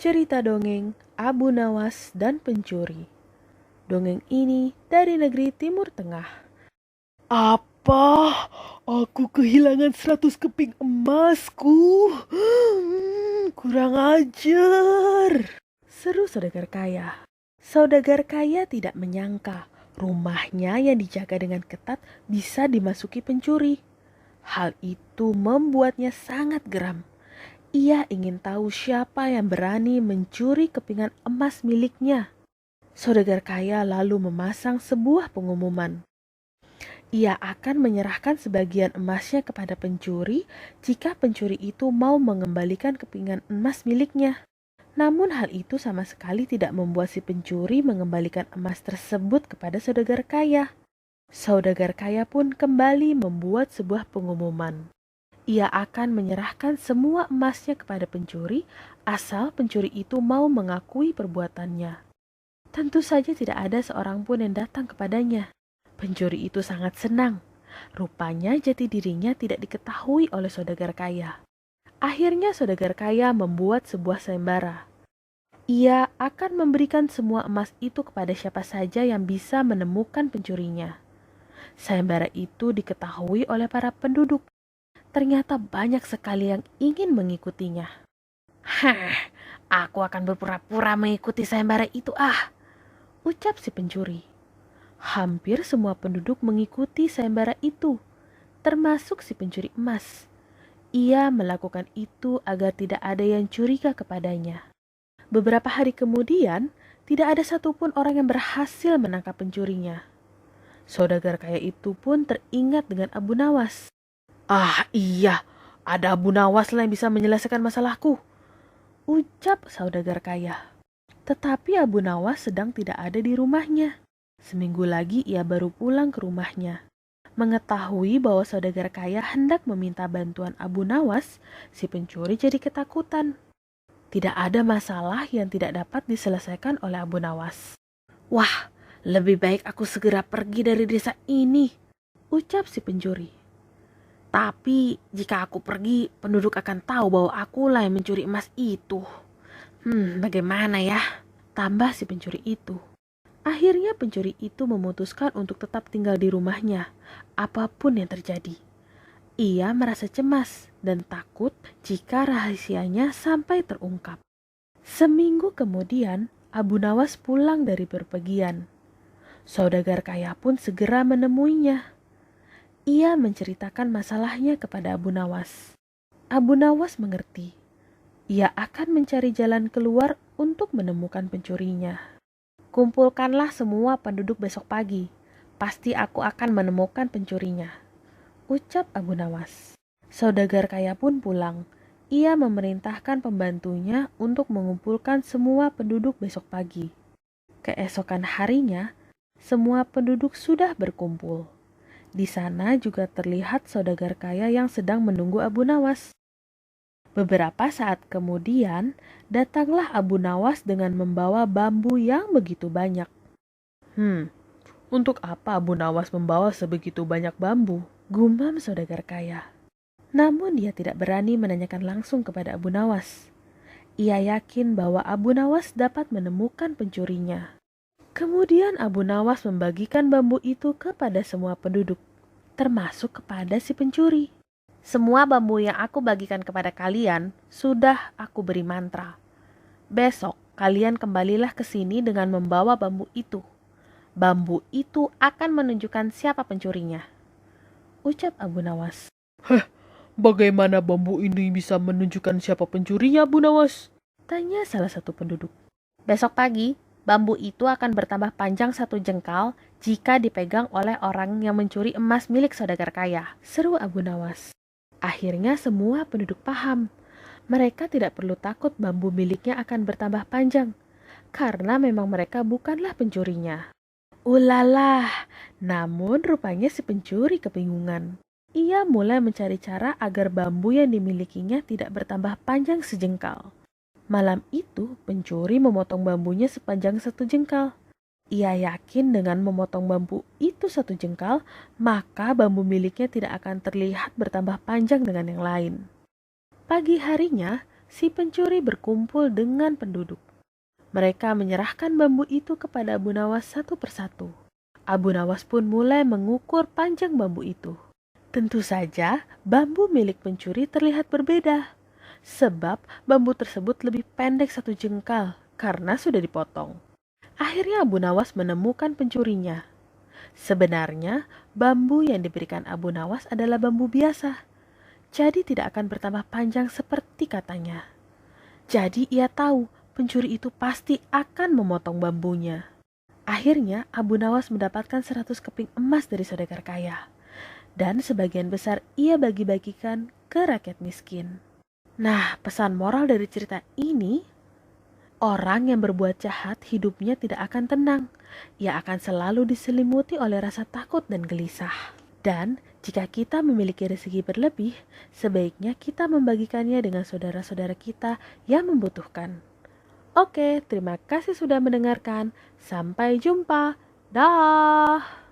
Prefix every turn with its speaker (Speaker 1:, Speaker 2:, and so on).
Speaker 1: Cerita dongeng Abu Nawas dan Pencuri. Dongeng ini dari negeri Timur Tengah.
Speaker 2: Apa? Aku kehilangan 100 keping emasku. Kurang ajar.
Speaker 1: Seru saudagar kaya. Saudagar kaya tidak menyangka rumahnya yang dijaga dengan ketat bisa dimasuki pencuri. Hal itu membuatnya sangat geram. Ia ingin tahu siapa yang berani mencuri kepingan emas miliknya. Saudagar kaya lalu memasang sebuah pengumuman. Ia akan menyerahkan sebagian emasnya kepada pencuri jika pencuri itu mau mengembalikan kepingan emas miliknya. Namun hal itu sama sekali tidak membuat si pencuri mengembalikan emas tersebut kepada saudagar kaya. Saudagar kaya pun kembali membuat sebuah pengumuman. Ia akan menyerahkan semua emasnya kepada pencuri asal pencuri itu mau mengakui perbuatannya. Tentu saja tidak ada seorang pun yang datang kepadanya. Pencuri itu sangat senang. Rupanya jati dirinya tidak diketahui oleh saudagar kaya. Akhirnya saudagar kaya membuat sebuah sayembara. Ia akan memberikan semua emas itu kepada siapa saja yang bisa menemukan pencurinya. Sayembara itu diketahui oleh para penduduk. Ternyata banyak sekali yang ingin mengikutinya. Aku akan berpura-pura mengikuti sayembara itu ucap si pencuri. Hampir semua penduduk mengikuti sayembara itu, termasuk si pencuri emas. Ia melakukan itu agar tidak ada yang curiga kepadanya. Beberapa hari kemudian, tidak ada satupun orang yang berhasil menangkap pencurinya. Saudagar kaya itu pun teringat dengan Abu Nawas.
Speaker 2: Iya, ada Abu Nawas lah yang bisa menyelesaikan masalahku,
Speaker 1: ucap saudagar kaya. Tetapi Abu Nawas sedang tidak ada di rumahnya. Seminggu lagi ia baru pulang ke rumahnya. Mengetahui bahwa saudagar kaya hendak meminta bantuan Abu Nawas, si pencuri jadi ketakutan. Tidak ada masalah yang tidak dapat diselesaikan oleh Abu Nawas.
Speaker 2: Wah, lebih baik aku segera pergi dari desa ini,
Speaker 1: ucap si pencuri.
Speaker 2: Tapi jika aku pergi, penduduk akan tahu bahwa akulah yang mencuri emas itu. Bagaimana ya?
Speaker 1: Tambah si pencuri itu. Akhirnya pencuri itu memutuskan untuk tetap tinggal di rumahnya, apapun yang terjadi. Ia merasa cemas dan takut jika rahasianya sampai terungkap. Seminggu kemudian, Abu Nawas pulang dari berpergian. Saudagar kaya pun segera menemuinya. Ia menceritakan masalahnya kepada Abu Nawas. Abu Nawas mengerti. Ia akan mencari jalan keluar untuk menemukan pencurinya. Kumpulkanlah semua penduduk besok pagi. Pasti aku akan menemukan pencurinya, ucap Abu Nawas. Saudagar kaya pun pulang. Ia memerintahkan pembantunya untuk mengumpulkan semua penduduk besok pagi. Keesokan harinya, semua penduduk sudah berkumpul. Di sana juga terlihat saudagar kaya yang sedang menunggu Abu Nawas. Beberapa saat kemudian, datanglah Abu Nawas dengan membawa bambu yang begitu banyak.
Speaker 2: Untuk apa Abu Nawas membawa sebegitu banyak bambu?
Speaker 1: Gumam saudagar kaya. Namun dia tidak berani menanyakan langsung kepada Abu Nawas. Ia yakin bahwa Abu Nawas dapat menemukan pencurinya. Kemudian Abu Nawas membagikan bambu itu kepada semua penduduk, termasuk kepada si pencuri. Semua bambu yang aku bagikan kepada kalian sudah aku beri mantra. Besok kalian kembalilah ke sini dengan membawa bambu itu. Bambu itu akan menunjukkan siapa pencurinya, ucap Abu Nawas.
Speaker 2: Bagaimana bambu ini bisa menunjukkan siapa pencurinya, Abu Nawas?
Speaker 1: Tanya salah satu penduduk. Besok pagi, bambu itu akan bertambah panjang 1 jengkal jika dipegang oleh orang yang mencuri emas milik saudagar kaya, seru Abu Nawas. Akhirnya semua penduduk paham. Mereka tidak perlu takut bambu miliknya akan bertambah panjang, karena memang mereka bukanlah pencurinya. Ulalah, namun rupanya si pencuri kebingungan. Ia mulai mencari cara agar bambu yang dimilikinya tidak bertambah panjang sejengkal. Malam itu, pencuri memotong bambunya sepanjang 1 jengkal. Ia yakin dengan memotong bambu itu 1 jengkal, maka bambu miliknya tidak akan terlihat bertambah panjang dengan yang lain. Pagi harinya, si pencuri berkumpul dengan penduduk. Mereka menyerahkan bambu itu kepada Abu Nawas satu persatu. Abu Nawas pun mulai mengukur panjang bambu itu. Tentu saja bambu milik pencuri terlihat berbeda, sebab bambu tersebut lebih pendek 1 jengkal karena sudah dipotong. Akhirnya Abu Nawas menemukan pencurinya. Sebenarnya bambu yang diberikan Abu Nawas adalah bambu biasa, jadi tidak akan bertambah panjang seperti katanya. Jadi ia tahu pencuri itu pasti akan memotong bambunya. Akhirnya Abu Nawas mendapatkan 100 keping emas dari saudagar kaya. Dan sebagian besar ia bagi-bagikan ke rakyat miskin. Nah, pesan moral dari cerita ini, orang yang berbuat jahat hidupnya tidak akan tenang. Ia akan selalu diselimuti oleh rasa takut dan gelisah. Dan jika kita memiliki rezeki berlebih, sebaiknya kita membagikannya dengan saudara-saudara kita yang membutuhkan. Oke, terima kasih sudah mendengarkan. Sampai jumpa. Dah.